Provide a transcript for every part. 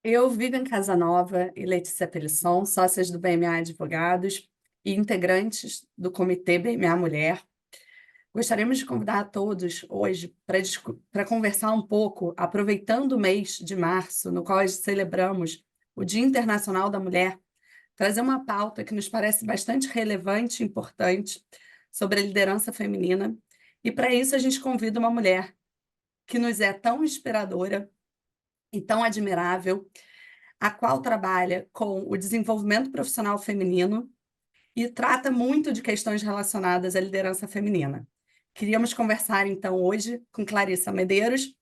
Eu, Vivian Casanova e Letícia Pelisson, sócias do BMA Advogados e integrantes do Comitê BMA Mulher, gostaríamos de convidar a todos hoje para conversar um pouco, aproveitando o mês de março, no qual celebramos o Dia Internacional da Mulher, trazer uma pauta que nos parece bastante relevante e importante sobre a liderança feminina. E para isso a gente convida uma mulher que nos é tão inspiradora e tão admirável, a qual trabalha com o desenvolvimento profissional feminino e trata muito de questões relacionadas à liderança feminina. Queríamos conversar, então, hoje com Clarissa Medeiros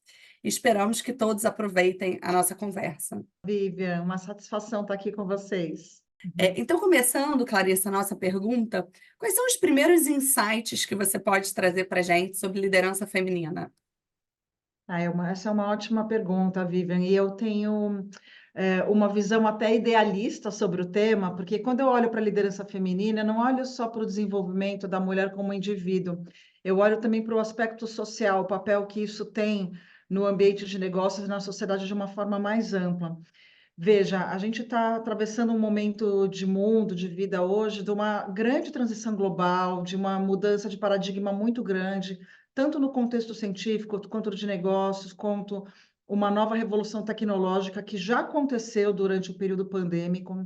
e esperamos que todos aproveitem a nossa conversa. Vivian, uma satisfação estar aqui com vocês. Então, começando, Clarissa, a nossa pergunta, quais são os primeiros insights que você pode trazer para a gente sobre liderança feminina? Essa é uma ótima pergunta, Vivian, e eu tenho uma visão até idealista sobre o tema, porque quando eu olho para a liderança feminina, eu não olho só para o desenvolvimento da mulher como indivíduo, eu olho também para o aspecto social, o papel que isso tem no ambiente de negócios e na sociedade de uma forma mais ampla. Veja, a gente está atravessando um momento de mundo, de vida hoje, de uma grande transição global, de uma mudança de paradigma muito grande, tanto no contexto científico, quanto de negócios, quanto uma nova revolução tecnológica que já aconteceu durante o período pandêmico.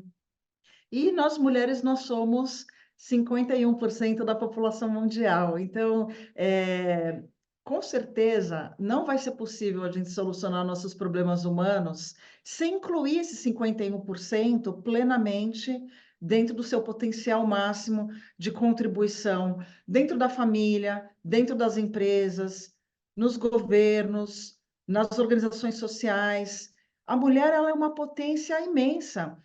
E nós mulheres, nós somos 51% da população mundial. Então, com certeza, não vai ser possível a gente solucionar nossos problemas humanos sem incluir esses 51% plenamente dentro do seu potencial máximo de contribuição, dentro da família, dentro das empresas, nos governos, nas organizações sociais. A mulher, ela é uma potência imensa.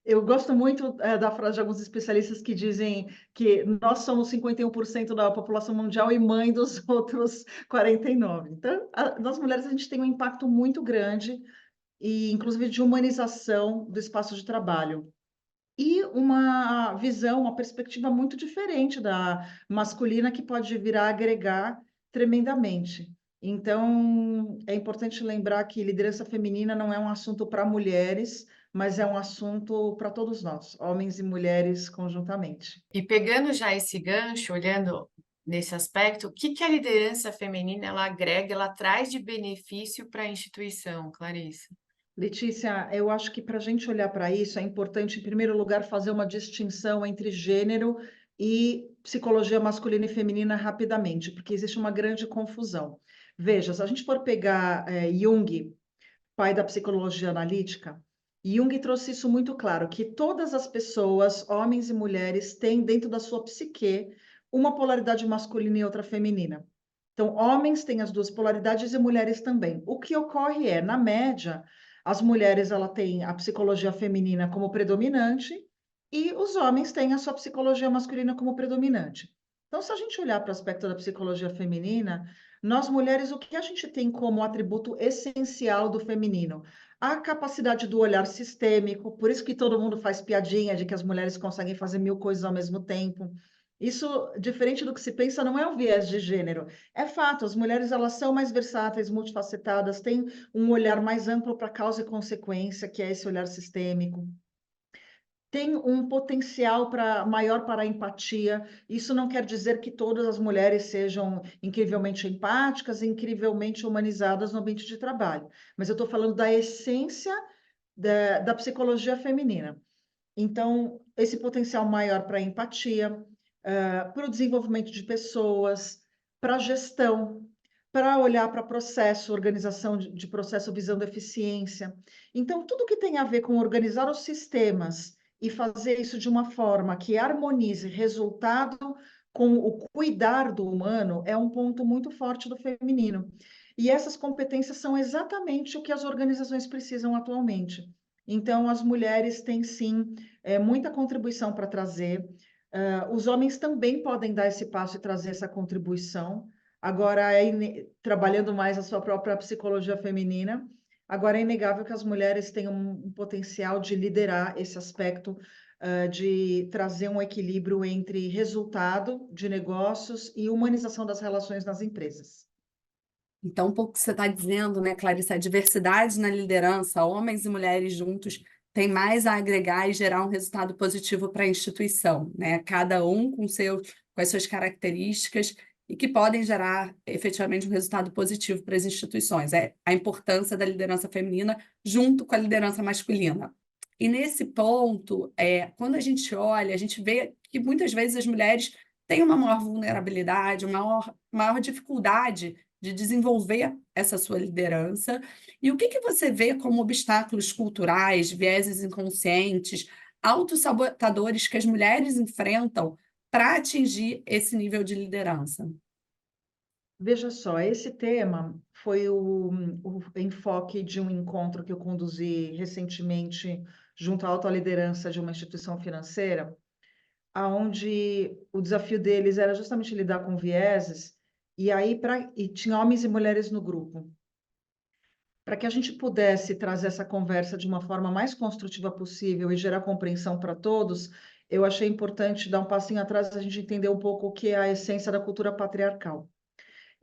Eu gosto muito da frase de alguns especialistas que dizem que nós somos 51% da população mundial e mãe dos outros 49%. Então, nós mulheres, a gente tem um impacto muito grande, e inclusive de humanização do espaço de trabalho. E uma visão, uma perspectiva muito diferente da masculina, que pode vir a agregar tremendamente. Então, é importante lembrar que liderança feminina não é um assunto para mulheres, mas é um assunto para todos nós, homens e mulheres conjuntamente. E pegando já esse gancho, olhando nesse aspecto, o que que a liderança feminina ela agrega, ela traz de benefício para a instituição, Clarissa? Letícia, eu acho que para a gente olhar para isso é importante, em primeiro lugar, fazer uma distinção entre gênero e psicologia masculina e feminina rapidamente, porque existe uma grande confusão. Veja, se a gente for pegar Jung, pai da psicologia analítica, Jung trouxe isso muito claro, que todas as pessoas, homens e mulheres, têm dentro da sua psique uma polaridade masculina e outra feminina. Então, homens têm as duas polaridades e mulheres também. O que ocorre é, na média, as mulheres ela têm a psicologia feminina como predominante e os homens têm a sua psicologia masculina como predominante. Então, se a gente olhar para o aspecto da psicologia feminina, nós mulheres, o que a gente tem como atributo essencial do feminino? A capacidade do olhar sistêmico, por isso que todo mundo faz piadinha de que as mulheres conseguem fazer 1000 coisas ao mesmo tempo. Isso, diferente do que se pensa, não é um viés de gênero. É fato, as mulheres elas são mais versáteis, multifacetadas, têm um olhar mais amplo para causa e consequência, que é esse olhar sistêmico. Tem um potencial maior para a empatia. Isso não quer dizer que todas as mulheres sejam incrivelmente empáticas, incrivelmente humanizadas no ambiente de trabalho, mas eu estou falando da essência da psicologia feminina. Então, esse potencial maior para a empatia, para o desenvolvimento de pessoas, para a gestão, para olhar para processo, organização de processo visando eficiência. Então, tudo que tem a ver com organizar os sistemas e fazer isso de uma forma que harmonize resultado com o cuidar do humano é um ponto muito forte do feminino. E essas competências são exatamente o que as organizações precisam atualmente. Então, as mulheres têm sim muita contribuição para trazer. Os homens também podem dar esse passo e trazer essa contribuição. Agora, trabalhando mais a sua própria psicologia feminina, agora é inegável que as mulheres têm um potencial de liderar esse aspecto, de trazer um equilíbrio entre resultado de negócios e humanização das relações nas empresas. Então, um pouco que você está dizendo, né, Clarice, a diversidade na liderança, homens e mulheres juntos, tem mais a agregar e gerar um resultado positivo para a instituição, né? Cada um com as suas características e que podem gerar efetivamente um resultado positivo para as instituições. É a importância da liderança feminina junto com a liderança masculina. E nesse ponto, quando a gente olha, a gente vê que muitas vezes as mulheres têm uma maior vulnerabilidade, uma maior dificuldade de desenvolver essa sua liderança. E o que você vê como obstáculos culturais, vieses inconscientes, autossabotadores que as mulheres enfrentam para atingir esse nível de liderança? Veja só, esse tema foi o enfoque de um encontro que eu conduzi recentemente junto à alta liderança de uma instituição financeira, aonde o desafio deles era justamente lidar com vieses, e tinha homens e mulheres no grupo. Para que a gente pudesse trazer essa conversa de uma forma mais construtiva possível e gerar compreensão para todos, eu achei importante dar um passinho atrás, a gente entender um pouco o que é a essência da cultura patriarcal.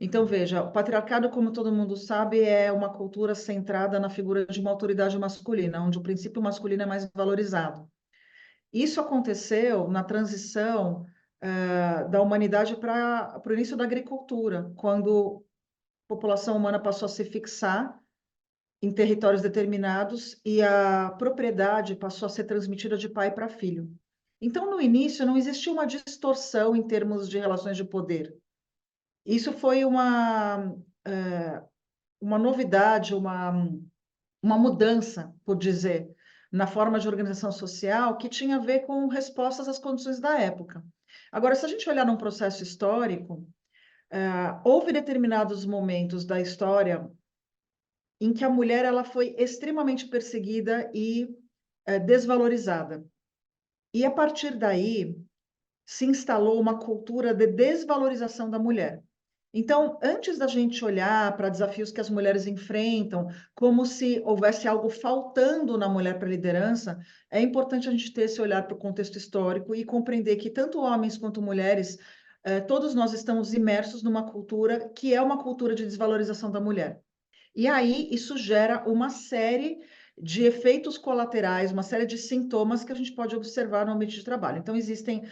Então, veja, o patriarcado, como todo mundo sabe, é uma cultura centrada na figura de uma autoridade masculina, onde o princípio masculino é mais valorizado. Isso aconteceu na transição da humanidade para o início da agricultura, quando a população humana passou a se fixar em territórios determinados e a propriedade passou a ser transmitida de pai para filho. Então, no início, não existia uma distorção em termos de relações de poder. Isso foi uma novidade, uma mudança, por dizer, na forma de organização social que tinha a ver com respostas às condições da época. Agora, se a gente olhar num processo histórico, houve determinados momentos da história em que a mulher ela foi extremamente perseguida e desvalorizada. E a partir daí se instalou uma cultura de desvalorização da mulher. Então, antes da gente olhar para desafios que as mulheres enfrentam, como se houvesse algo faltando na mulher para a liderança, é importante a gente ter esse olhar para o contexto histórico e compreender que tanto homens quanto mulheres, todos nós estamos imersos numa cultura que é uma cultura de desvalorização da mulher. E aí isso gera uma série de efeitos colaterais, uma série de sintomas que a gente pode observar no ambiente de trabalho. Então, existem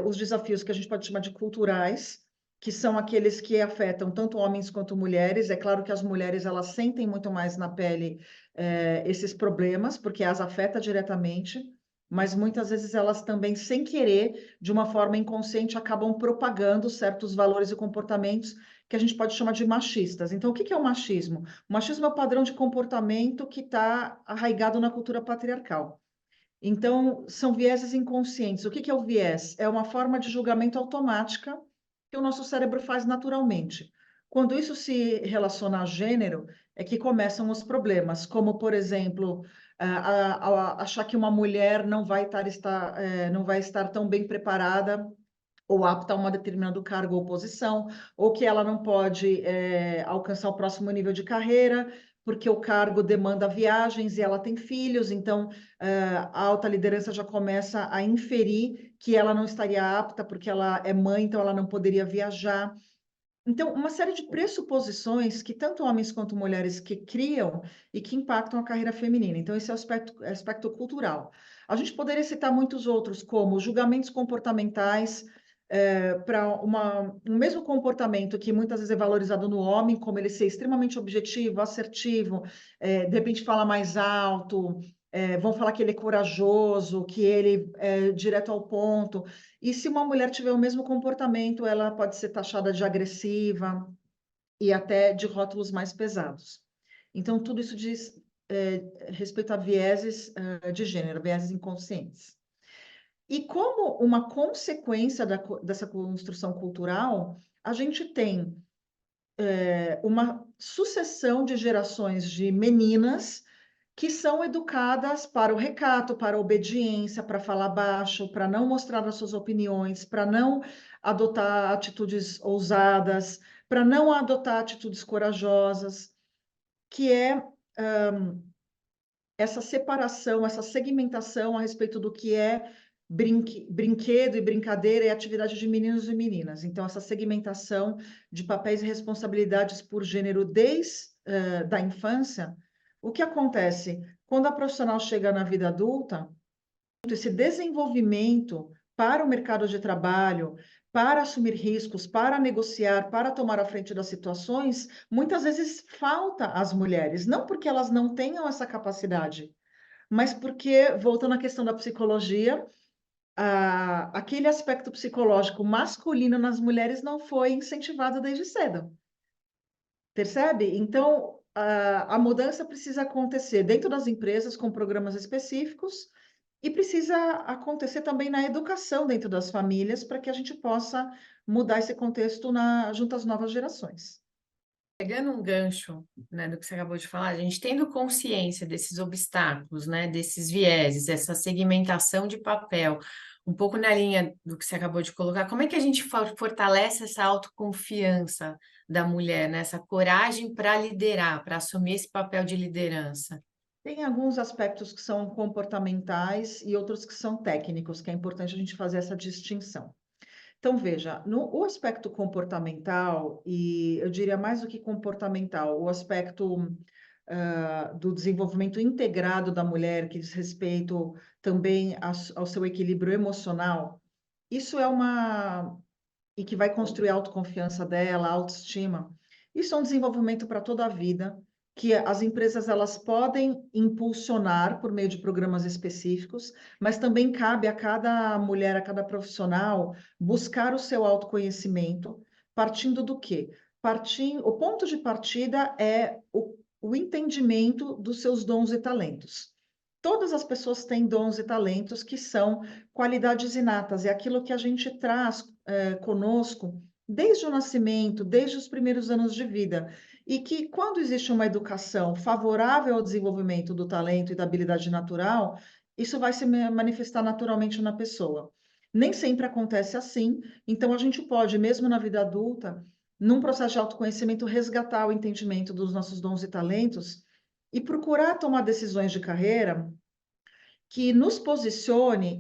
os desafios que a gente pode chamar de culturais, que são aqueles que afetam tanto homens quanto mulheres. É claro que as mulheres elas sentem muito mais na pele esses problemas, porque as afeta diretamente, mas muitas vezes elas também, sem querer, de uma forma inconsciente, acabam propagando certos valores e comportamentos que a gente pode chamar de machistas. Então, o que é o machismo? O machismo é o padrão de comportamento que está arraigado na cultura patriarcal. Então, são vieses inconscientes. O que é o viés? É uma forma de julgamento automática que o nosso cérebro faz naturalmente. Quando isso se relaciona a gênero, é que começam os problemas, como, por exemplo, achar que uma mulher não vai estar tão bem preparada ou apta a um determinado cargo ou posição, ou que ela não pode alcançar o próximo nível de carreira, porque o cargo demanda viagens e ela tem filhos, então a alta liderança já começa a inferir que ela não estaria apta porque ela é mãe, então ela não poderia viajar. Então, uma série de pressuposições que tanto homens quanto mulheres que criam e que impactam a carreira feminina. Então, esse é o aspecto cultural. A gente poderia citar muitos outros, como julgamentos comportamentais, para um mesmo comportamento que muitas vezes é valorizado no homem, como ele ser extremamente objetivo, assertivo, de repente fala mais alto, vão falar que ele é corajoso, que ele é direto ao ponto. E se uma mulher tiver o mesmo comportamento, ela pode ser taxada de agressiva e até de rótulos mais pesados. Então, tudo isso diz respeito a vieses de gênero, vieses inconscientes. E como uma consequência dessa construção cultural, a gente tem uma sucessão de gerações de meninas que são educadas para o recato, para a obediência, para falar baixo, para não mostrar as suas opiniões, para não adotar atitudes ousadas, para não adotar atitudes corajosas, que é essa separação, essa segmentação a respeito do que é brinquedo e brincadeira e atividade de meninos e meninas. Então, essa segmentação de papéis e responsabilidades por gênero desde da infância, o que acontece? Quando a profissional chega na vida adulta, esse desenvolvimento para o mercado de trabalho, para assumir riscos, para negociar, para tomar a frente das situações, muitas vezes falta às mulheres, não porque elas não tenham essa capacidade, mas porque, voltando à questão da psicologia, aquele aspecto psicológico masculino nas mulheres não foi incentivado desde cedo. Percebe? Então, a mudança precisa acontecer dentro das empresas com programas específicos e precisa acontecer também na educação dentro das famílias para que a gente possa mudar esse contexto junto às novas gerações. Pegando um gancho, né, do que você acabou de falar, a gente tendo consciência desses obstáculos, né, desses vieses, essa segmentação de papel, um pouco na linha do que você acabou de colocar, como é que a gente fortalece essa autoconfiança da mulher, né, essa coragem para liderar, para assumir esse papel de liderança? Tem alguns aspectos que são comportamentais e outros que são técnicos, que é importante a gente fazer essa distinção. Então, veja, o aspecto comportamental, e eu diria mais do que comportamental, o aspecto do desenvolvimento integrado da mulher, que diz respeito também ao seu equilíbrio emocional, isso é e que vai construir a autoconfiança dela, a autoestima. Isso é um desenvolvimento para toda a vida, que as empresas elas podem impulsionar por meio de programas específicos, mas também cabe a cada mulher, a cada profissional, buscar o seu autoconhecimento, partindo do quê? O ponto de partida é o entendimento dos seus dons e talentos. Todas as pessoas têm dons e talentos que são qualidades inatas, é aquilo que a gente traz conosco desde o nascimento, desde os primeiros anos de vida. E que, quando existe uma educação favorável ao desenvolvimento do talento e da habilidade natural, isso vai se manifestar naturalmente na pessoa. Nem sempre acontece assim, então a gente pode, mesmo na vida adulta, num processo de autoconhecimento, resgatar o entendimento dos nossos dons e talentos e procurar tomar decisões de carreira que nos posicione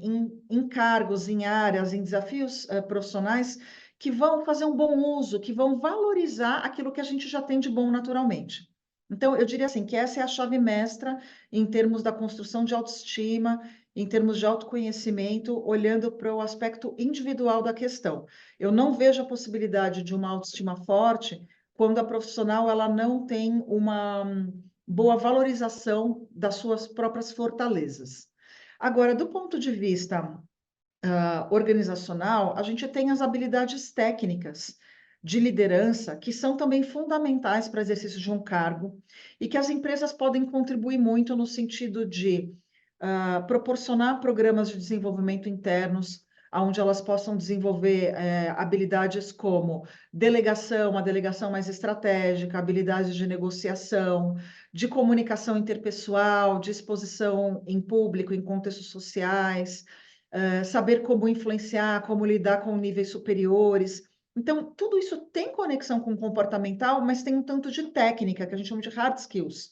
em cargos, em áreas, em desafios profissionais que vão fazer um bom uso, que vão valorizar aquilo que a gente já tem de bom naturalmente. Então, eu diria assim, que essa é a chave mestra em termos da construção de autoestima, em termos de autoconhecimento, olhando para o aspecto individual da questão. Eu não vejo a possibilidade de uma autoestima forte quando a profissional ela não tem uma boa valorização das suas próprias fortalezas. Agora, do ponto de vista organizacional, a gente tem as habilidades técnicas de liderança, que são também fundamentais para o exercício de um cargo, e que as empresas podem contribuir muito no sentido de proporcionar programas de desenvolvimento internos, onde elas possam desenvolver habilidades como uma delegação mais estratégica, habilidades de negociação, de comunicação interpessoal, de exposição em público, em contextos sociais, saber como influenciar, como lidar com níveis superiores. Então, tudo isso tem conexão com o comportamental, mas tem um tanto de técnica, que a gente chama de hard skills,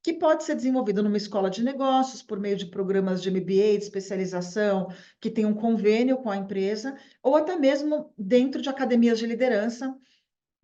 que pode ser desenvolvido numa escola de negócios, por meio de programas de MBA, de especialização, que tem um convênio com a empresa, ou até mesmo dentro de academias de liderança,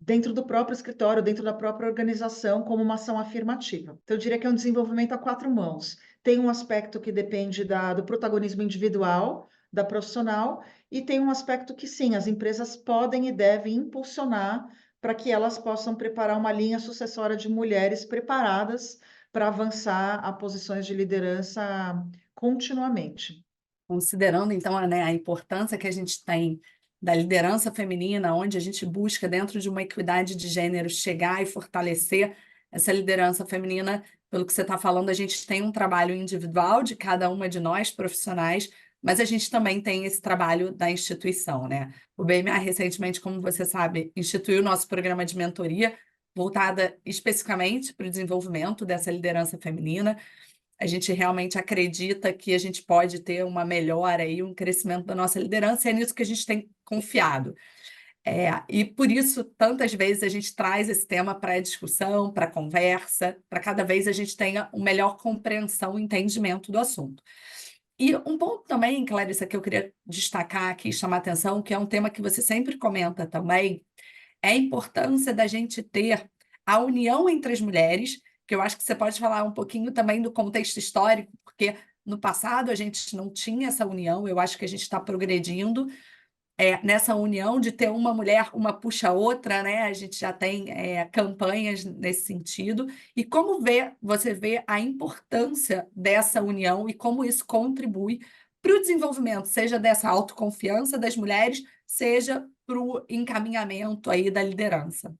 dentro do próprio escritório, dentro da própria organização, como uma ação afirmativa. Então, eu diria que é um desenvolvimento a quatro mãos. Tem um aspecto que depende do protagonismo individual, da profissional, e tem um aspecto que, sim, as empresas podem e devem impulsionar para que elas possam preparar uma linha sucessória de mulheres preparadas para avançar a posições de liderança continuamente. Considerando, então, né, a importância que a gente tem da liderança feminina, onde a gente busca, dentro de uma equidade de gênero, chegar e fortalecer essa liderança feminina, pelo que você está falando, a gente tem um trabalho individual de cada uma de nós, profissionais, mas a gente também tem esse trabalho da instituição, né? O BMA, recentemente, como você sabe, instituiu o nosso programa de mentoria, voltada especificamente para o desenvolvimento dessa liderança feminina. A gente realmente acredita que a gente pode ter uma melhora e um crescimento da nossa liderança, e é nisso que a gente tem confiado. E por isso, tantas vezes, a gente traz esse tema para a discussão, para a conversa, para cada vez a gente tenha uma melhor compreensão e entendimento do assunto. E um ponto também, Clarissa, que eu queria destacar aqui, chamar atenção, que é um tema que você sempre comenta também, é a importância da gente ter a união entre as mulheres, que eu acho que você pode falar um pouquinho também do contexto histórico, porque no passado a gente não tinha essa união, eu acho que a gente está progredindo nessa união de ter uma mulher, uma puxa a outra, né? A gente já tem campanhas nesse sentido. E como você vê a importância dessa união e como isso contribui para o desenvolvimento, seja dessa autoconfiança das mulheres, seja para o encaminhamento aí da liderança.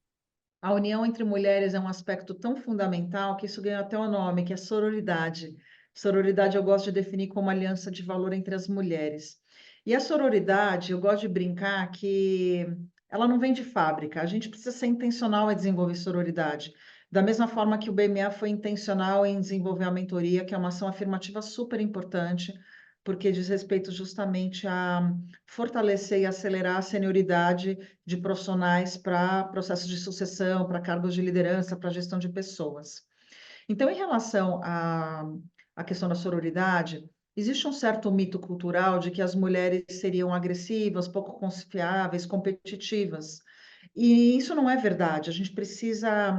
A união entre mulheres é um aspecto tão fundamental que isso ganha até o nome, que é sororidade. Sororidade eu gosto de definir como aliança de valor entre as mulheres. E a sororidade, eu gosto de brincar que ela não vem de fábrica. A gente precisa ser intencional em desenvolver sororidade. Da mesma forma que o BMA foi intencional em desenvolver a mentoria, que é uma ação afirmativa super importante, porque diz respeito justamente a fortalecer e acelerar a senioridade de profissionais para processos de sucessão, para cargos de liderança, para gestão de pessoas. Então, em relação à questão da sororidade, existe um certo mito cultural de que as mulheres seriam agressivas, pouco confiáveis, competitivas. E isso não é verdade. A gente precisa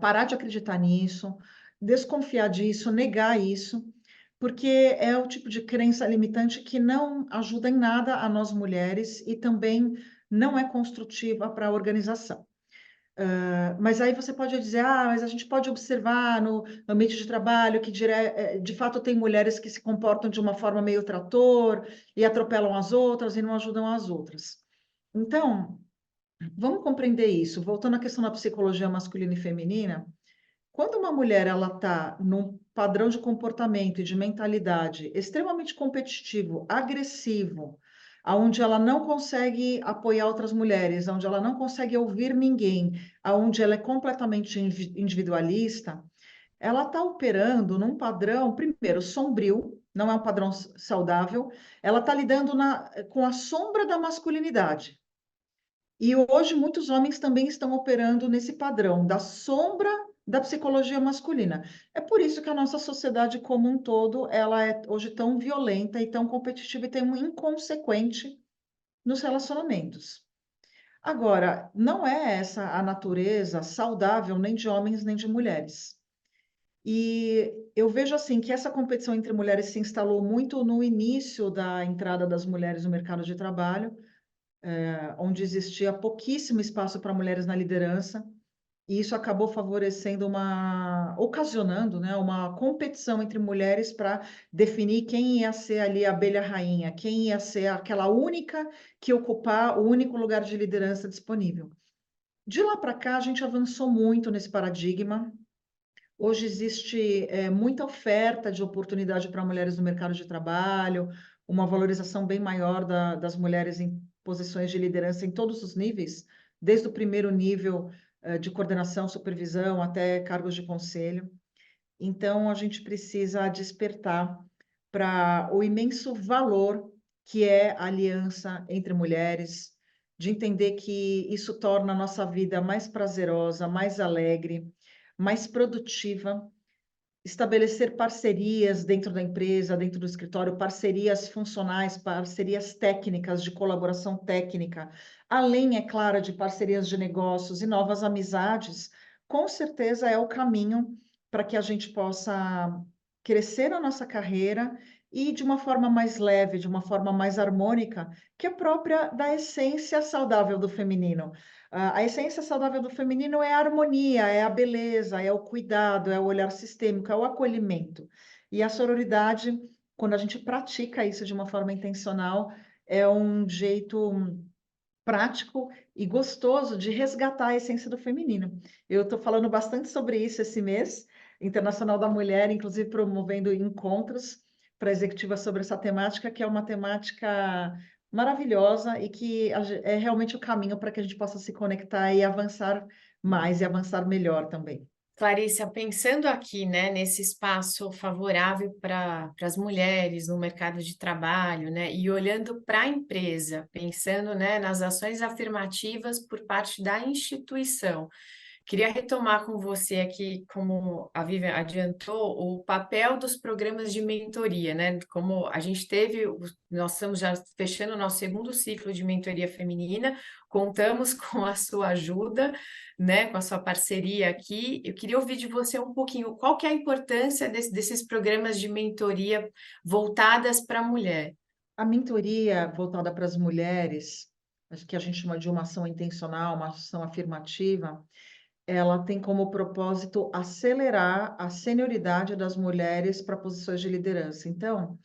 parar de acreditar nisso, desconfiar disso, negar isso, porque é o tipo de crença limitante que não ajuda em nada a nós mulheres e também não é construtiva para a organização. Mas aí você pode dizer, mas a gente pode observar no ambiente de trabalho que de fato tem mulheres que se comportam de uma forma meio trator e atropelam as outras e não ajudam as outras. Então, vamos compreender isso. Voltando à questão da psicologia masculina e feminina, quando uma mulher ela está num padrão de comportamento e de mentalidade extremamente competitivo, agressivo, aonde ela não consegue apoiar outras mulheres, onde ela não consegue ouvir ninguém, aonde ela é completamente individualista, ela está operando num padrão, primeiro, sombrio, não é um padrão saudável, ela está lidando com a sombra da masculinidade. E hoje muitos homens também estão operando nesse padrão da sombra da psicologia masculina. É por isso que a nossa sociedade como um todo, ela é hoje tão violenta e tão competitiva e tão inconsequente nos relacionamentos. Agora, não é essa a natureza saudável nem de homens nem de mulheres. E eu vejo assim que essa competição entre mulheres se instalou muito no início da entrada das mulheres no mercado de trabalho, onde existia pouquíssimo espaço para mulheres na liderança, e isso acabou ocasionando, né, uma competição entre mulheres para definir quem ia ser ali a abelha rainha, quem ia ser aquela única que ocupar o único lugar de liderança disponível. De lá para cá, a gente avançou muito nesse paradigma. Hoje existe muita oferta de oportunidade para mulheres no mercado de trabalho, uma valorização bem maior das mulheres em posições de liderança em todos os níveis, desde o primeiro nível de coordenação, supervisão, até cargos de conselho. Então, a gente precisa despertar para o imenso valor que é a aliança entre mulheres, de entender que isso torna a nossa vida mais prazerosa, mais alegre, mais produtiva, estabelecer parcerias dentro da empresa, dentro do escritório, parcerias funcionais, parcerias técnicas, de colaboração técnica, além, é claro, de parcerias de negócios e novas amizades, com certeza é o caminho para que a gente possa crescer a nossa carreira e de uma forma mais leve, de uma forma mais harmônica, que é própria da essência saudável do feminino. A essência saudável do feminino é a harmonia, é a beleza, é o cuidado, é o olhar sistêmico, é o acolhimento. E a sororidade, quando a gente pratica isso de uma forma intencional, é um jeito prático e gostoso de resgatar a essência do feminino. Eu estou falando bastante sobre isso esse mês, Internacional da Mulher, inclusive promovendo encontros para executivas sobre essa temática, que é uma temática maravilhosa e que é realmente o caminho para que a gente possa se conectar e avançar mais e avançar melhor também. Clarissa, pensando aqui, né, nesse espaço favorável para as mulheres no mercado de trabalho, né, e olhando para a empresa, pensando, né, nas ações afirmativas por parte da instituição, Queria retomar com você aqui, como a Vivian adiantou, o papel dos programas de mentoria, né? Como a gente teve, nós estamos já fechando o nosso segundo ciclo de mentoria feminina, contamos com a sua ajuda, né? Com a sua parceria aqui. Eu queria ouvir de você um pouquinho, qual que é a importância desses programas de mentoria voltadas para a mulher? A mentoria voltada para as mulheres, acho que a gente chama de uma ação intencional, uma ação afirmativa, ela tem como propósito acelerar a senioridade das mulheres para posições de liderança. Então,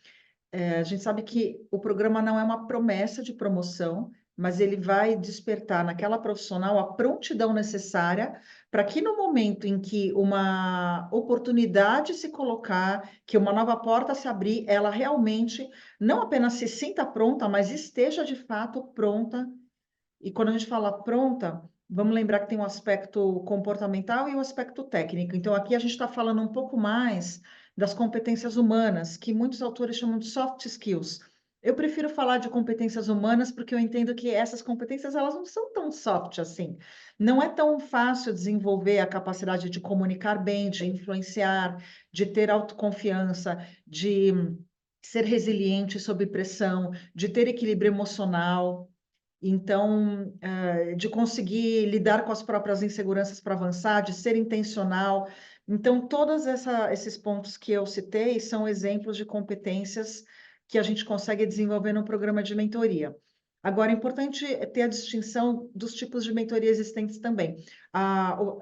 a gente sabe que o programa não é uma promessa de promoção, mas ele vai despertar naquela profissional a prontidão necessária para que no momento em que uma oportunidade se colocar, que uma nova porta se abrir, ela realmente não apenas se sinta pronta, mas esteja de fato pronta. E quando a gente fala pronta, vamos lembrar que tem um aspecto comportamental e o aspecto técnico. Então, aqui a gente está falando um pouco mais das competências humanas, que muitos autores chamam de soft skills. Eu prefiro falar de competências humanas porque eu entendo que essas competências elas não são tão soft assim. Não é tão fácil desenvolver a capacidade de comunicar bem, de influenciar, de ter autoconfiança, de ser resiliente sob pressão, de ter equilíbrio emocional. Então, de conseguir lidar com as próprias inseguranças para avançar, de ser intencional. Então, todos esses pontos que eu citei são exemplos de competências que a gente consegue desenvolver no programa de mentoria. Agora, é importante ter a distinção dos tipos de mentoria existentes também.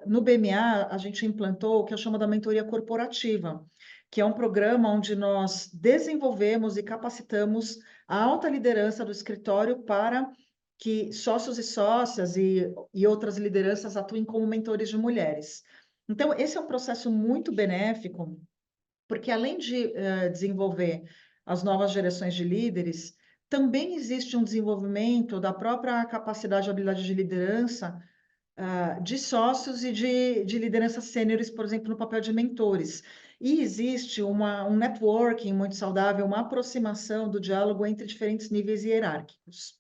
No BMA, a gente implantou o que eu chamo da mentoria corporativa, que é um programa onde nós desenvolvemos e capacitamos a alta liderança do escritório para que sócios e sócias e outras lideranças atuem como mentores de mulheres. Então, esse é um processo muito benéfico, porque além de desenvolver as novas gerações de líderes, também existe um desenvolvimento da própria capacidade e habilidade de liderança de sócios e de lideranças sêniores, por exemplo, no papel de mentores. E existe um networking muito saudável, uma aproximação do diálogo entre diferentes níveis hierárquicos.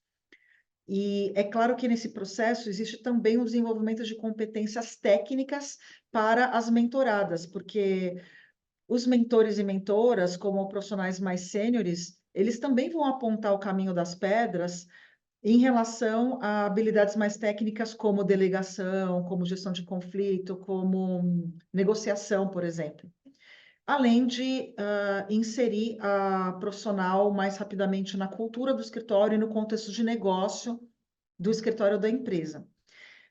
E é claro que nesse processo existe também o desenvolvimento de competências técnicas para as mentoradas, porque os mentores e mentoras, como profissionais mais sêniores, eles também vão apontar o caminho das pedras em relação a habilidades mais técnicas, como delegação, como gestão de conflito, como negociação, por exemplo. Além de inserir a profissional mais rapidamente na cultura do escritório e no contexto de negócio do escritório da empresa.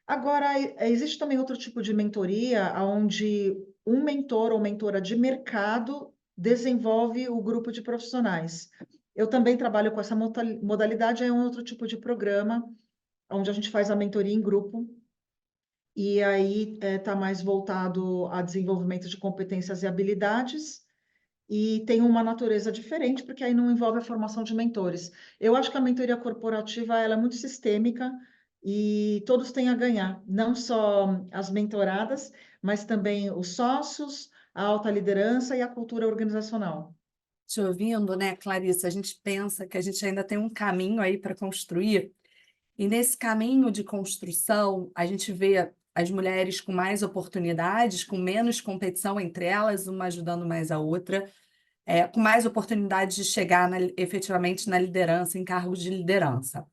Agora, existe também outro tipo de mentoria, onde um mentor ou mentora de mercado desenvolve o grupo de profissionais. Eu também trabalho com essa modalidade, é um outro tipo de programa, onde a gente faz a mentoria em grupo, e aí está mais voltado a desenvolvimento de competências e habilidades, e tem uma natureza diferente, porque aí não envolve a formação de mentores. Eu acho que a mentoria corporativa ela é muito sistêmica e todos têm a ganhar, não só as mentoradas, mas também os sócios, a alta liderança e a cultura organizacional. Te ouvindo, né, Clarissa, a gente pensa que a gente ainda tem um caminho aí para construir, e nesse caminho de construção, a gente vê as mulheres com mais oportunidades, com menos competição entre elas, uma ajudando mais a outra, com mais oportunidades de chegar efetivamente na liderança, em cargos de liderança.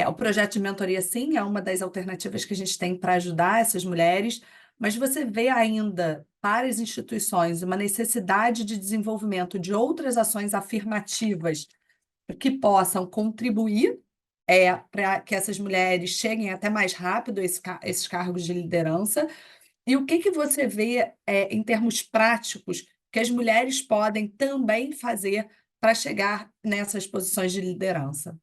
O projeto de mentoria, sim, é uma das alternativas que a gente tem para ajudar essas mulheres, mas você vê ainda para as instituições uma necessidade de desenvolvimento de outras ações afirmativas que possam contribuir para que essas mulheres cheguem até mais rápido a esses cargos de liderança. E o que que você vê, em termos práticos, que as mulheres podem também fazer para chegar nessas posições de liderança?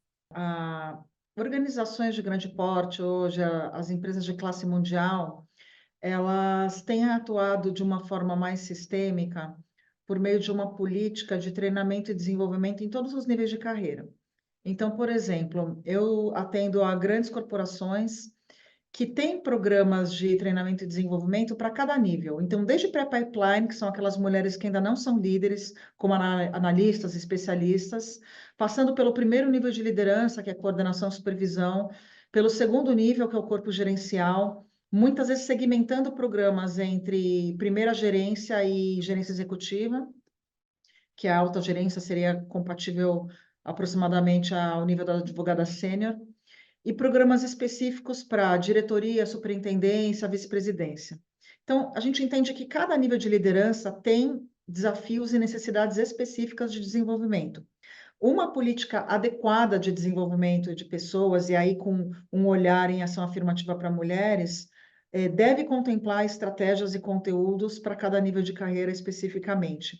Organizações de grande porte, hoje, as empresas de classe mundial, elas têm atuado de uma forma mais sistêmica por meio de uma política de treinamento e desenvolvimento em todos os níveis de carreira. Então, por exemplo, eu atendo a grandes corporações que têm programas de treinamento e desenvolvimento para cada nível. Então, desde pré-pipeline, que são aquelas mulheres que ainda não são líderes, como analistas, especialistas, passando pelo primeiro nível de liderança, que é coordenação e supervisão, pelo segundo nível, que é o corpo gerencial, muitas vezes segmentando programas entre primeira gerência e gerência executiva, que a alta gerência seria compatível aproximadamente ao nível da advogada sênior, e programas específicos para diretoria, superintendência, vice-presidência. Então, a gente entende que cada nível de liderança tem desafios e necessidades específicas de desenvolvimento. Uma política adequada de desenvolvimento de pessoas, e aí com um olhar em ação afirmativa para mulheres, deve contemplar estratégias e conteúdos para cada nível de carreira especificamente,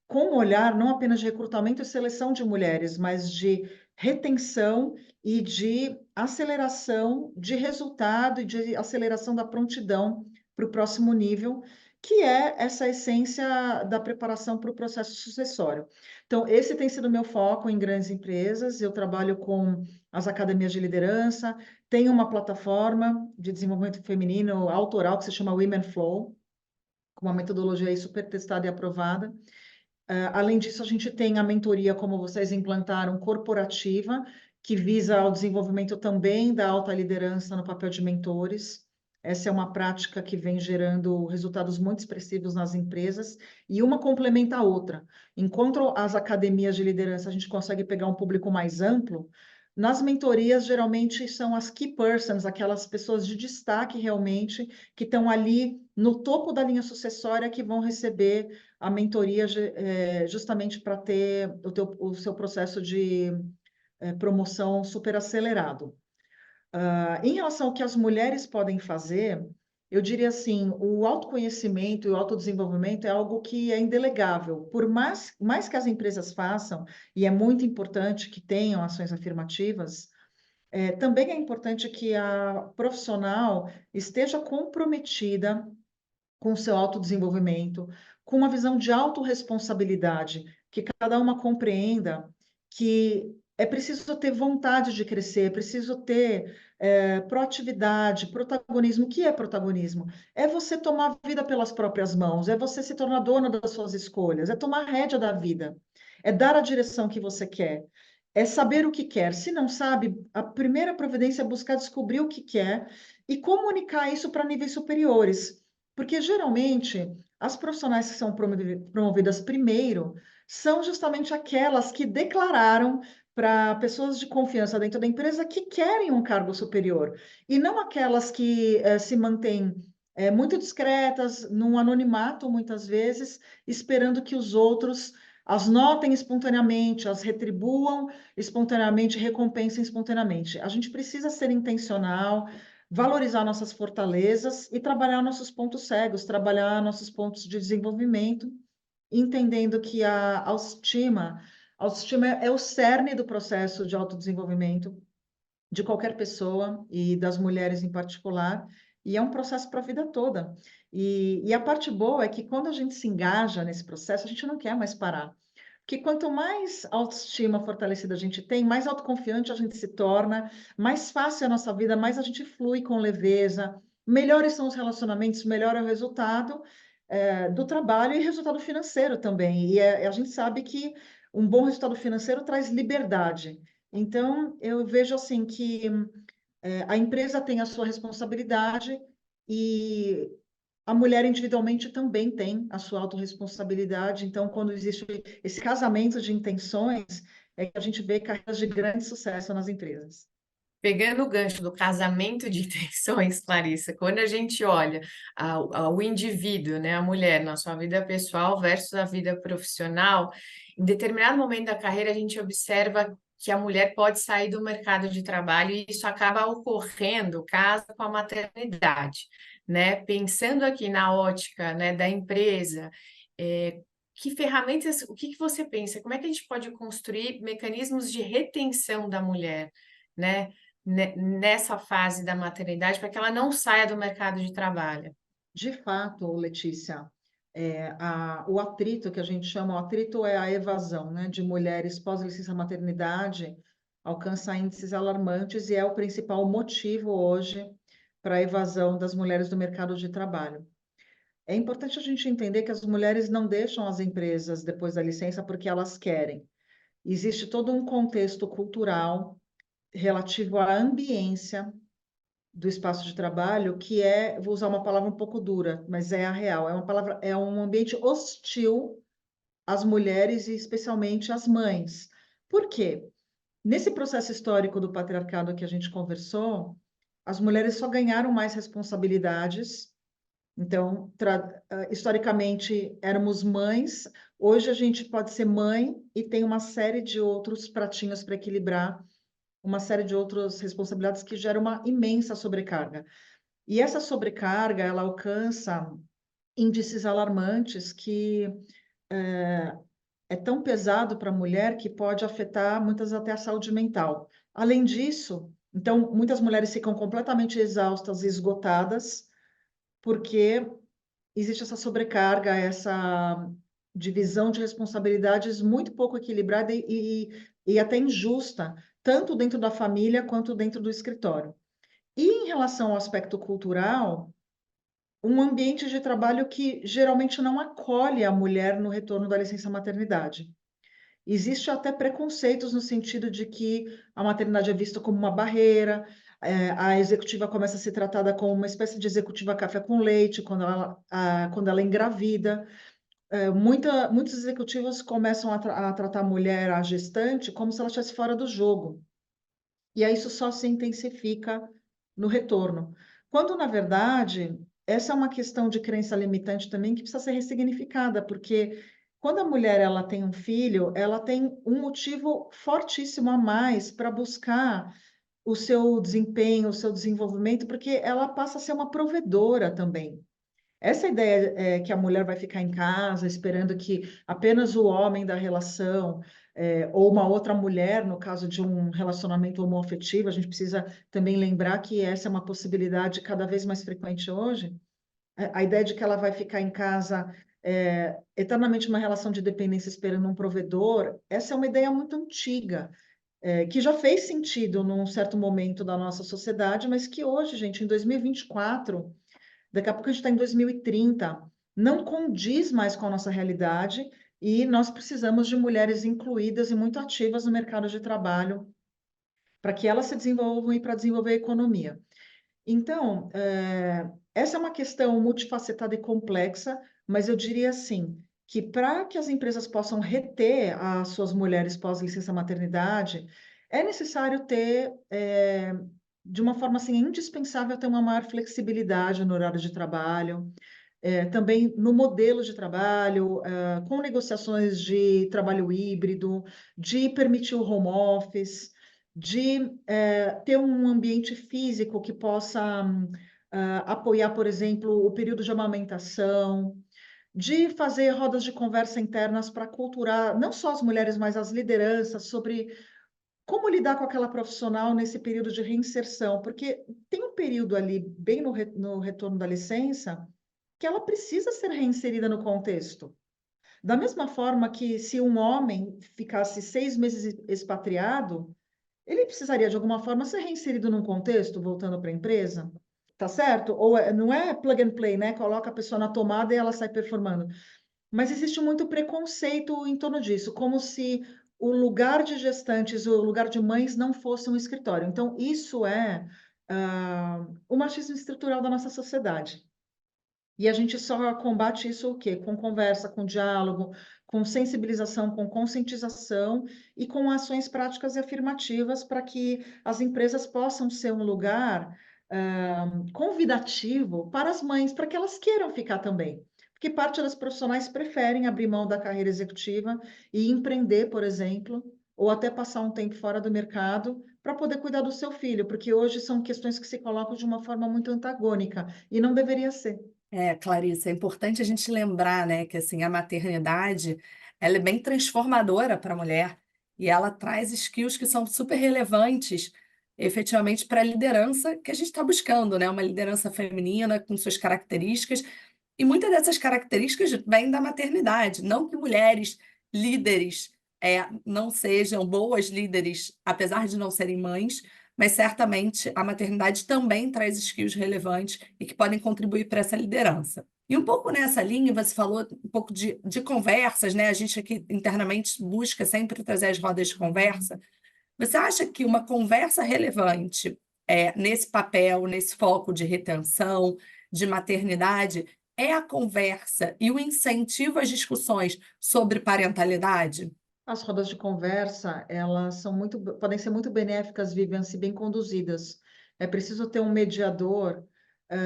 com um olhar não apenas de recrutamento e seleção de mulheres, mas de retenção e de aceleração de resultado e de aceleração da prontidão para o próximo nível, que é essa essência da preparação para o processo sucessório. Então, esse tem sido o meu foco em grandes empresas. Eu trabalho com as academias de liderança, tenho uma plataforma de desenvolvimento feminino autoral que se chama Women Flow, com uma metodologia aí super testada e aprovada. Além disso, a gente tem a mentoria, como vocês implantaram, corporativa, que visa ao desenvolvimento também da alta liderança no papel de mentores. Essa é uma prática que vem gerando resultados muito expressivos nas empresas, e uma complementa a outra. Enquanto as academias de liderança a gente consegue pegar um público mais amplo, nas mentorias geralmente são as key persons, aquelas pessoas de destaque realmente, que estão ali no topo da linha sucessória, que vão receber a mentoria justamente para ter o seu processo de promoção super acelerado. Em relação ao que as mulheres podem fazer, eu diria assim, o autoconhecimento e o autodesenvolvimento é algo que é indelegável. Por mais que as empresas façam, e é muito importante que tenham ações afirmativas, também é importante que a profissional esteja comprometida com o seu autodesenvolvimento, com uma visão de autorresponsabilidade, que cada uma compreenda que é preciso ter vontade de crescer, é preciso ter proatividade, protagonismo. O que é protagonismo? É você tomar a vida pelas próprias mãos, é você se tornar dona das suas escolhas, é tomar a rédea da vida, é dar a direção que você quer, é saber o que quer. Se não sabe, a primeira providência é buscar descobrir o que quer e comunicar isso para níveis superiores. Porque geralmente as profissionais que são promovidas primeiro são justamente aquelas que declararam para pessoas de confiança dentro da empresa que querem um cargo superior, e não aquelas que se mantêm muito discretas, num anonimato, muitas vezes, esperando que os outros as notem espontaneamente, as retribuam espontaneamente, recompensem espontaneamente. A gente precisa ser intencional, valorizar nossas fortalezas e trabalhar nossos pontos cegos, trabalhar nossos pontos de desenvolvimento, entendendo que a autoestima é o cerne do processo de autodesenvolvimento de qualquer pessoa e das mulheres em particular, e é um processo para a vida toda. E a parte boa é que quando a gente se engaja nesse processo, a gente não quer mais parar. Porque quanto mais autoestima fortalecida a gente tem, mais autoconfiante a gente se torna, mais fácil é a nossa vida, mais a gente flui com leveza, melhores são os relacionamentos, melhor é o resultado do trabalho e resultado financeiro também. E a gente sabe que um bom resultado financeiro traz liberdade. Então, eu vejo assim que a empresa tem a sua responsabilidade e a mulher individualmente também tem a sua autorresponsabilidade. Então, quando existe esse casamento de intenções, é que a gente vê carreiras de grande sucesso nas empresas. Pegando o gancho do casamento de intenções, Clarissa, quando a gente olha o indivíduo, né, a mulher, na sua vida pessoal versus a vida profissional, em determinado momento da carreira a gente observa que a mulher pode sair do mercado de trabalho e isso acaba ocorrendo caso com a maternidade, né? Pensando aqui na ótica, né, da empresa, que ferramentas, o que você pensa? Como é que a gente pode construir mecanismos de retenção da mulher, né? Nessa fase da maternidade para que ela não saia do mercado de trabalho? De fato, Letícia, o atrito que a gente chama, o atrito é a evasão, né, de mulheres pós-licença maternidade, alcança índices alarmantes e é o principal motivo hoje para a evasão das mulheres do mercado de trabalho. É importante a gente entender que as mulheres não deixam as empresas depois da licença porque elas querem. Existe todo um contexto cultural relativo à ambiência do espaço de trabalho, que vou usar uma palavra um pouco dura, mas é a real, é um ambiente hostil às mulheres e especialmente às mães. Por quê? Nesse processo histórico do patriarcado que a gente conversou, as mulheres só ganharam mais responsabilidades. Então, historicamente, éramos mães. Hoje a gente pode ser mãe e tem uma série de outros pratinhos para equilibrar, uma série de outras responsabilidades que geram uma imensa sobrecarga. E essa sobrecarga, ela alcança índices alarmantes que é tão pesado para a mulher que pode afetar muitas até a saúde mental. Além disso, então, muitas mulheres ficam completamente exaustas e esgotadas, porque existe essa sobrecarga, essa divisão de responsabilidades muito pouco equilibrada e até injusta, tanto dentro da família quanto dentro do escritório. E em relação ao aspecto cultural, um ambiente de trabalho que geralmente não acolhe a mulher no retorno da licença maternidade. Existe até preconceitos no sentido de que a maternidade é vista como uma barreira, a executiva começa a ser tratada como uma espécie de executiva café com leite quando ela engravida. Muitos executivos começam a tratar a mulher, a gestante, como se ela estivesse fora do jogo. E aí isso só se intensifica no retorno. Quando, na verdade, essa é uma questão de crença limitante também que precisa ser ressignificada, porque quando a mulher ela tem um filho, ela tem um motivo fortíssimo a mais para buscar o seu desempenho, o seu desenvolvimento, porque ela passa a ser uma provedora também. Essa ideia que a mulher vai ficar em casa esperando que apenas o homem da relação, ou uma outra mulher, no caso de um relacionamento homoafetivo, a gente precisa também lembrar que essa é uma possibilidade cada vez mais frequente hoje. A ideia de que ela vai ficar em casa eternamente uma relação de dependência esperando um provedor, essa é uma ideia muito antiga, que já fez sentido num certo momento da nossa sociedade, mas que hoje, gente, em 2024, daqui a pouco a gente está em 2030, não condiz mais com a nossa realidade e nós precisamos de mulheres incluídas e muito ativas no mercado de trabalho para que elas se desenvolvam e para desenvolver a economia. Então, essa é uma questão multifacetada e complexa, mas eu diria assim, que para que as empresas possam reter as suas mulheres pós-licença maternidade, é necessário ter, de uma forma assim, indispensável ter uma maior flexibilidade no horário de trabalho, também no modelo de trabalho, com negociações de trabalho híbrido, de permitir o home office, de ter um ambiente físico que possa apoiar, por exemplo, o período de amamentação, de fazer rodas de conversa internas para culturar não só as mulheres, mas as lideranças sobre como lidar com aquela profissional nesse período de reinserção, porque tem um período ali, bem no retorno da licença, que ela precisa ser reinserida no contexto. Da mesma forma que se um homem ficasse 6 meses expatriado, ele precisaria de alguma forma ser reinserido num contexto, voltando para a empresa, tá certo? Ou não é plug and play, né? Coloca a pessoa na tomada e ela sai performando. Mas existe muito preconceito em torno disso, como se o lugar de gestantes, o lugar de mães não fosse um escritório. Então, isso é o machismo estrutural da nossa sociedade. E a gente só combate isso o quê? Com conversa, com diálogo, com sensibilização, com conscientização e com ações práticas e afirmativas para que as empresas possam ser um lugar convidativo para as mães, para que elas queiram ficar também. Porque parte das profissionais preferem abrir mão da carreira executiva e empreender, por exemplo, ou até passar um tempo fora do mercado para poder cuidar do seu filho, porque hoje são questões que se colocam de uma forma muito antagônica e não deveria ser. Clarissa, é importante a gente lembrar, né, que assim, a maternidade, ela é bem transformadora para a mulher e ela traz skills que são super relevantes, efetivamente, para a liderança que a gente está buscando, né, uma liderança feminina com suas características, e muitas dessas características vêm da maternidade, não que mulheres líderes não sejam boas líderes, apesar de não serem mães, mas certamente a maternidade também traz skills relevantes e que podem contribuir para essa liderança. E um pouco nessa linha, você falou um pouco de conversas, né? A gente aqui internamente busca sempre trazer as rodas de conversa. Você acha que uma conversa relevante nesse papel, nesse foco de retenção, de maternidade, é a conversa e o incentivo às discussões sobre parentalidade? As rodas de conversa, elas podem ser muito benéficas, Vivian, se bem conduzidas. É preciso ter um mediador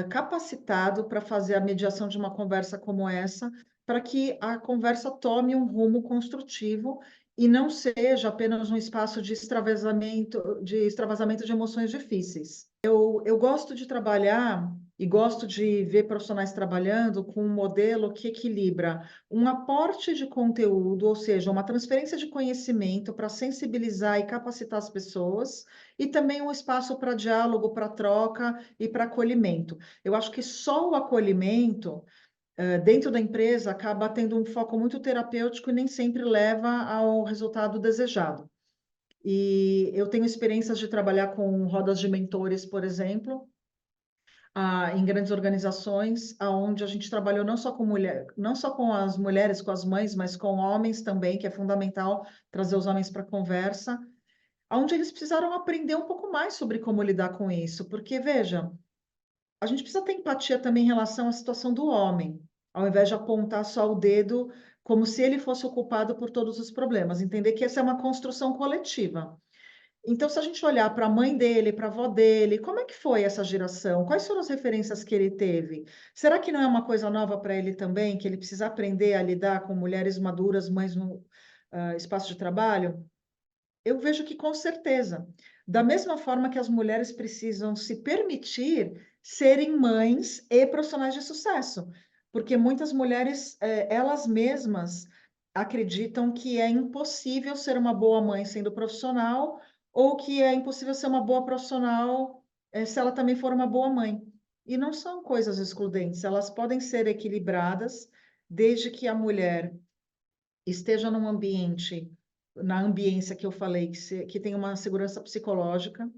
capacitado para fazer a mediação de uma conversa como essa, para que a conversa tome um rumo construtivo e não seja apenas um espaço de extravasamento de emoções difíceis. Eu gosto de trabalhar e gosto de ver profissionais trabalhando com um modelo que equilibra um aporte de conteúdo, ou seja, uma transferência de conhecimento para sensibilizar e capacitar as pessoas, e também um espaço para diálogo, para troca e para acolhimento. Eu acho que só o acolhimento dentro da empresa acaba tendo um foco muito terapêutico e nem sempre leva ao resultado desejado. E eu tenho experiências de trabalhar com rodas de mentores, por exemplo, em grandes organizações, onde a gente trabalhou não só com não só com as mulheres, com as mães, mas com homens também, que é fundamental trazer os homens para a conversa, onde eles precisaram aprender um pouco mais sobre como lidar com isso, porque veja, a gente precisa ter empatia também em relação à situação do homem, ao invés de apontar só o dedo como se ele fosse o culpado por todos os problemas, entender que essa é uma construção coletiva. Então, se a gente olhar para a mãe dele, para a avó dele, como é que foi essa geração? Quais foram as referências que ele teve? Será que não é uma coisa nova para ele também, que ele precisa aprender a lidar com mulheres maduras, mães no espaço de trabalho? Eu vejo que com certeza. Da mesma forma que as mulheres precisam se permitir serem mães e profissionais de sucesso, porque muitas mulheres, elas mesmas acreditam que é impossível ser uma boa mãe sendo profissional, ou que é impossível ser uma boa profissional, se ela também for uma boa mãe. E não são coisas excludentes, elas podem ser equilibradas, desde que a mulher esteja num ambiente, na ambiência que eu falei, que tem uma segurança psicológica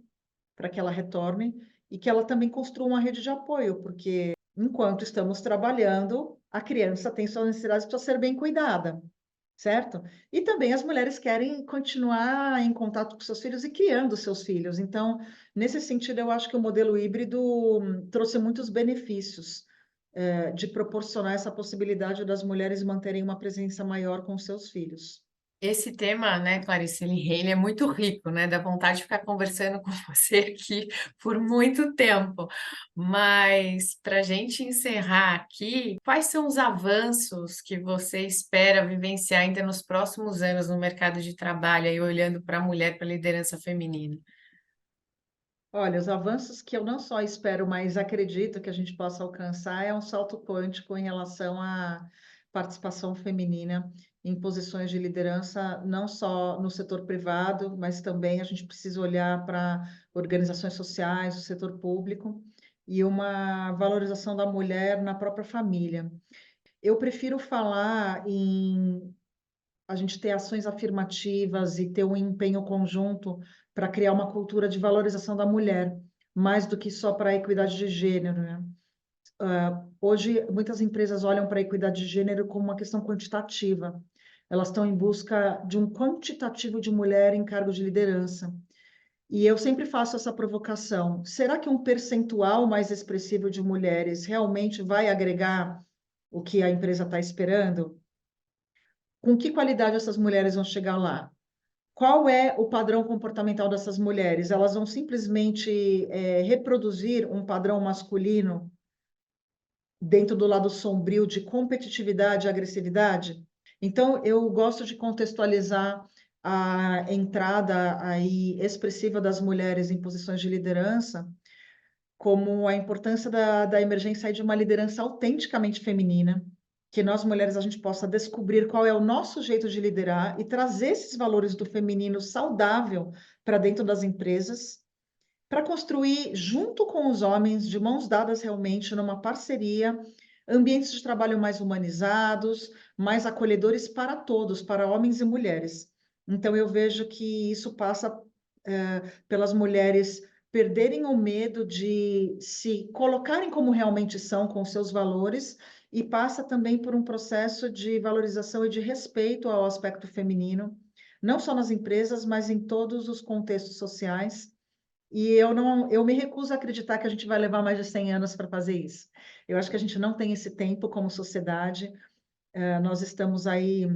para que ela retorne e que ela também construa uma rede de apoio, porque enquanto estamos trabalhando, a criança tem suas necessidades para ser bem cuidada, certo? E também as mulheres querem continuar em contato com seus filhos e criando seus filhos. Então, nesse sentido, eu acho que o modelo híbrido trouxe muitos benefícios, de proporcionar essa possibilidade das mulheres manterem uma presença maior com seus filhos. Esse tema, né, Clarice, ele é muito rico, né? Dá vontade de ficar conversando com você aqui por muito tempo. Mas para a gente encerrar aqui, quais são os avanços que você espera vivenciar ainda nos próximos anos no mercado de trabalho, aí olhando para a mulher, para a liderança feminina? Olha, os avanços que eu não só espero, mas acredito que a gente possa alcançar é um salto quântico em relação à participação feminina em posições de liderança, não só no setor privado, mas também a gente precisa olhar para organizações sociais, o setor público, e uma valorização da mulher na própria família. Eu prefiro falar em a gente ter ações afirmativas e ter um empenho conjunto para criar uma cultura de valorização da mulher, mais do que só para a equidade de gênero, né? Hoje, muitas empresas olham para a equidade de gênero como uma questão quantitativa. Elas estão em busca de um quantitativo de mulher em cargo de liderança. E eu sempre faço essa provocação: será que um percentual mais expressivo de mulheres realmente vai agregar o que a empresa está esperando? Com que qualidade essas mulheres vão chegar lá? Qual é o padrão comportamental dessas mulheres? Elas vão simplesmente reproduzir um padrão masculino dentro do lado sombrio de competitividade e agressividade? Então, eu gosto de contextualizar a entrada aí expressiva das mulheres em posições de liderança como a importância da emergência aí de uma liderança autenticamente feminina, que nós mulheres a gente possa descobrir qual é o nosso jeito de liderar e trazer esses valores do feminino saudável para dentro das empresas, para construir junto com os homens, de mãos dadas realmente, numa parceria, ambientes de trabalho mais humanizados, mais acolhedores para todos, para homens e mulheres. Então eu vejo que isso passa pelas mulheres perderem o medo de se colocarem como realmente são, com seus valores, e passa também por um processo de valorização e de respeito ao aspecto feminino, não só nas empresas, mas em todos os contextos sociais, E eu me recuso a acreditar que a gente vai levar mais de 100 anos para fazer isso. Eu acho que a gente não tem esse tempo como sociedade. Nós estamos aí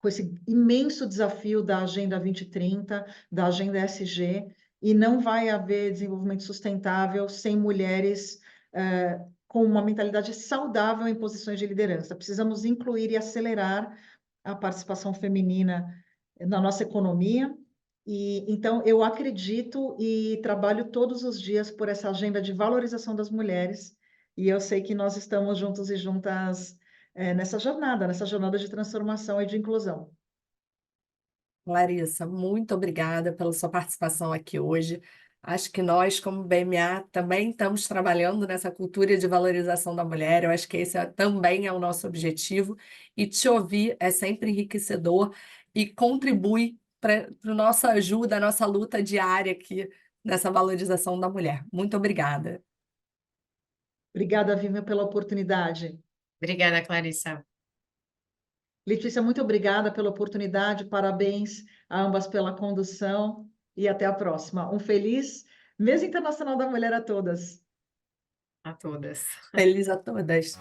com esse imenso desafio da Agenda 2030, da Agenda ESG, e não vai haver desenvolvimento sustentável sem mulheres com uma mentalidade saudável em posições de liderança. Precisamos incluir e acelerar a participação feminina na nossa economia. E então eu acredito e trabalho todos os dias por essa agenda de valorização das mulheres, e eu sei que nós estamos juntos e juntas nessa jornada de transformação e de inclusão. Larissa, muito obrigada pela sua participação aqui hoje. Acho que nós, como BMA, também estamos trabalhando nessa cultura de valorização da mulher. Eu acho que esse também é o nosso objetivo. E te ouvir é sempre enriquecedor e contribui para a nossa ajuda, a nossa luta diária aqui nessa valorização da mulher. Muito obrigada. Obrigada, Vivian, pela oportunidade. Obrigada, Clarissa. Letícia, muito obrigada pela oportunidade. Parabéns a ambas pela condução e até a próxima. Um feliz Mês Internacional da Mulher a todas. A todas. Feliz a todas.